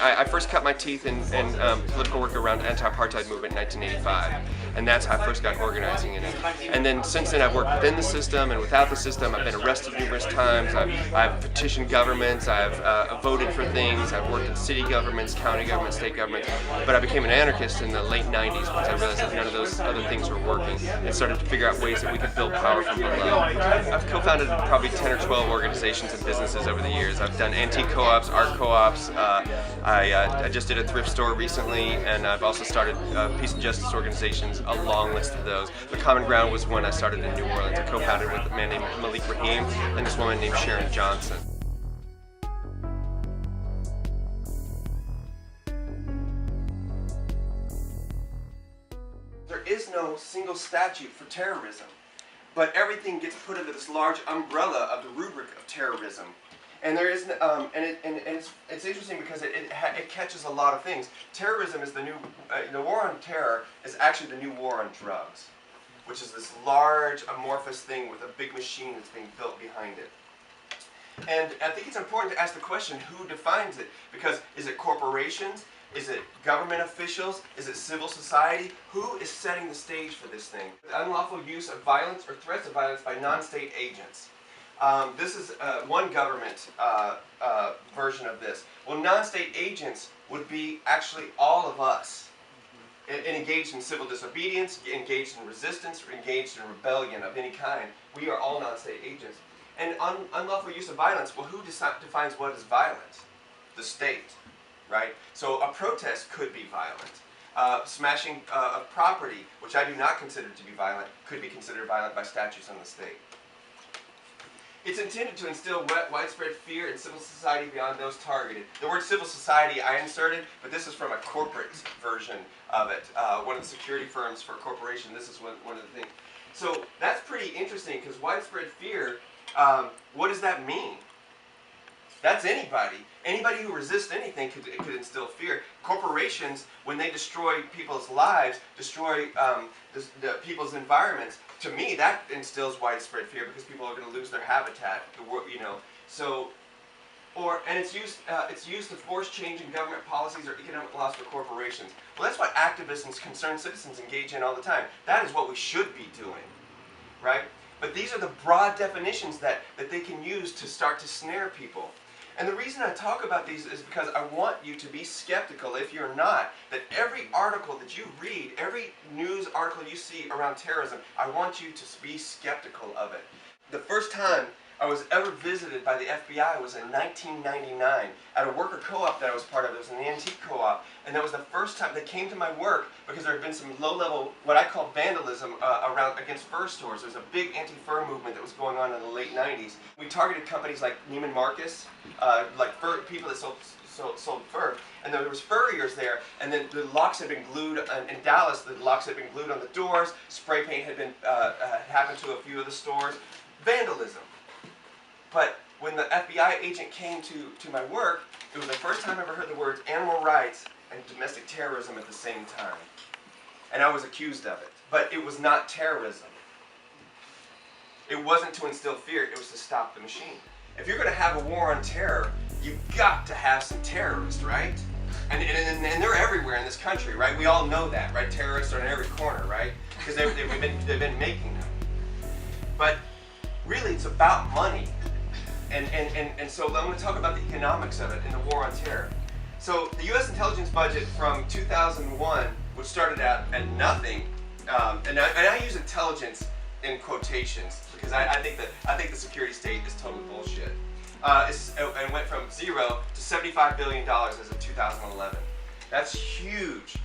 I first cut my teeth in political work around the anti-apartheid movement in 1985, and that's how I first got organizing in it. And then since then I've worked within the system and without the system. I've been arrested numerous times, I've petitioned governments, I've voted for things, I've worked in city governments, county governments, state governments, but I became an anarchist in the late 90s once I realized that none of those other things were working and started to figure out ways that we could build power from below. I've co-founded probably 10 or 12 organizations and businesses over the years. I've done antique co-ops, art co-ops, I just did a thrift store recently, and I've also started peace and justice organizations, a long list of those. The Common Ground was one I started in New Orleans. I co-founded with a man named Malik Rahim and this woman named Sharon Johnson. There is no single statute for terrorism, but everything gets put under this large umbrella of the rubric of terrorism. And there is, it's interesting because it catches a lot of things. Terrorism is the new, the war on terror is actually the new war on drugs, which is this large amorphous thing with a big machine that's being built behind it. And I think it's important to ask the question, who defines it? Because is it corporations? Is it government officials? Is it civil society? Who is setting the stage for this thing? The unlawful use of violence or threats of violence by non-state agents. This is one government version of this. Well, non-state agents would be actually all of us, engaged in civil disobedience, engaged in resistance, or engaged in rebellion of any kind. We are all non-state agents. And unlawful use of violence, well, who defines what is violent? The state, right? So a protest could be violent. Smashing of property, which I do not consider to be violent, could be considered violent by statutes on the state. It's intended to instill widespread fear in civil society beyond those targeted. The word civil society I inserted, but this is from a corporate version of it. One of the security firms for a corporation, this is one of the things. So that's pretty interesting because widespread fear, what does that mean? That's anybody. Anybody who resists anything could instill fear. Corporations, when they destroy people's lives, destroy the people's environments, to me that instills widespread fear because people are going to lose their habitat. You know, so, and it's used to force change in government policies or economic laws for corporations. Well, that's what activists and concerned citizens engage in all the time. That is what we should be doing, right? But these are the broad definitions that they can use to start to snare people. And the reason I talk about these is because I want you to be skeptical, if you're not, that every article that you read, every news article you see around terrorism, I want you to be skeptical of it. The first time I was ever visited by the FBI was in 1999 at a worker co-op that I was part of. It was an antique co-op, and that was the first time they came to my work because there had been some low-level, what I call vandalism around against fur stores. There was a big anti-fur movement that was going on in the late 90s. We targeted companies like Neiman Marcus, like fur, people that sold fur, and there was furriers there, and then the locks had been glued, in Dallas the locks had been glued on the doors, spray paint had been happened to a few of the stores. Vandalism. But when the FBI agent came to my work, it was the first time I ever heard the words animal rights and domestic terrorism at the same time. And I was accused of it. But it was not terrorism. It wasn't to instill fear, it was to stop the machine. If you're going to have a war on terror, you've got to have some terrorists, right? And they're everywhere in this country, right? We all know that, right? Terrorists are in every corner, right? Because they've been making them. But really, it's about money. And so I'm going to talk about the economics of it in the war on terror. So the U.S. intelligence budget from 2001, which started out at nothing, and I use intelligence in quotations because I think the security state is total bullshit. It went from 0 to $75 billion as of 2011. That's huge.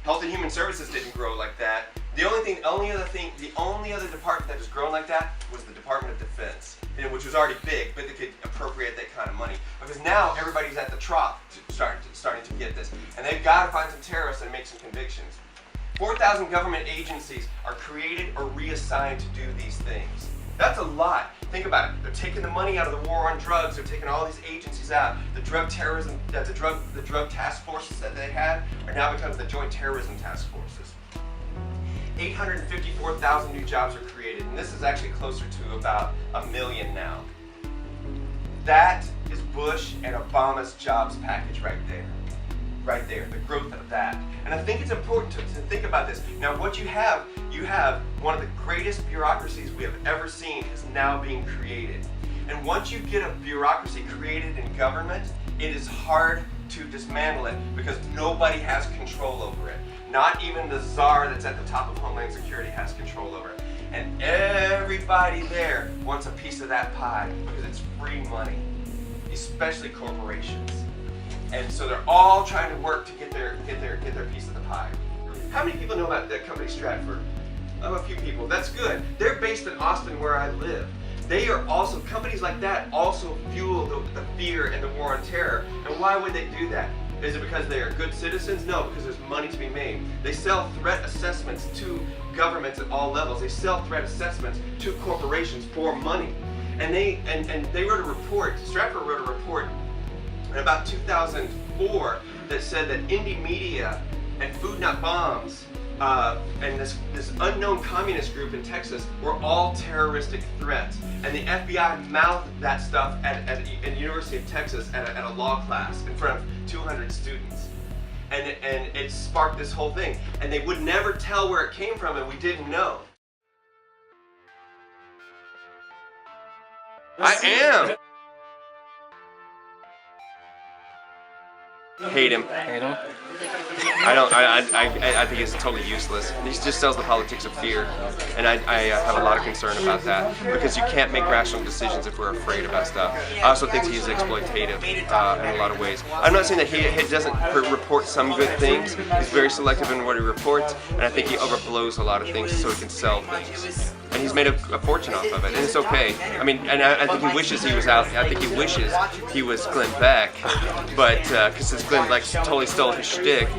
Health and Human Services didn't grow like that. The only other department that has grown like that was the Department of Defense, which was already big, but they could appropriate that kind of money. Because now everybody's at the trough starting to get this, and they've got to find some terrorists and make some convictions. 4,000 government agencies are created or reassigned to do these things. That's a lot. Think about it. They're taking the money out of the war on drugs. They're taking all these agencies out. The drug terrorism, the drug task forces that they had are now becoming the joint terrorism task forces. 854,000 new jobs are created, and this is actually closer to about 1 million now. That is Bush and Obama's jobs package right there. right there, the growth of that. And I think it's important to think about this. Now what you have one of the greatest bureaucracies we have ever seen is now being created. And once you get a bureaucracy created in government, it is hard to dismantle it because nobody has control over it. Not even the czar that's at the top of Homeland Security has control over it. And everybody there wants a piece of that pie because it's free money, especially corporations. And so they're all trying to work to get their piece of the pie. How many people know about that company Stratford? A few people. That's good. They're based in Austin, where I live. They are also, companies like that also fuel the fear and the war on terror. And why would they do that? Is it because they are good citizens? No, because there's money to be made. They sell threat assessments to governments at all levels. They sell threat assessments to corporations for money. And they wrote a report, Stratford wrote a report in about 2004 that said that indie media and Food Not Bombs and this unknown communist group in Texas were all terroristic threats. And the FBI mouthed that stuff at the University of Texas at a law class in front of 200 students. And it sparked this whole thing. And they would never tell where it came from, and we didn't know. I am! Hate him. Hate him? I think he's totally useless. He just sells the politics of fear, and I have a lot of concern about that because you can't make rational decisions if we're afraid about stuff. I also think he's exploitative in a lot of ways. I'm not saying that he doesn't report some good things. He's very selective in what he reports, and I think he overblows a lot of things so he can sell things. And he's made a fortune off of it, and it's okay. I mean, and I think he wishes he was out. I think he wishes he was Glenn Beck, but because Glenn Beck totally stole his shtick.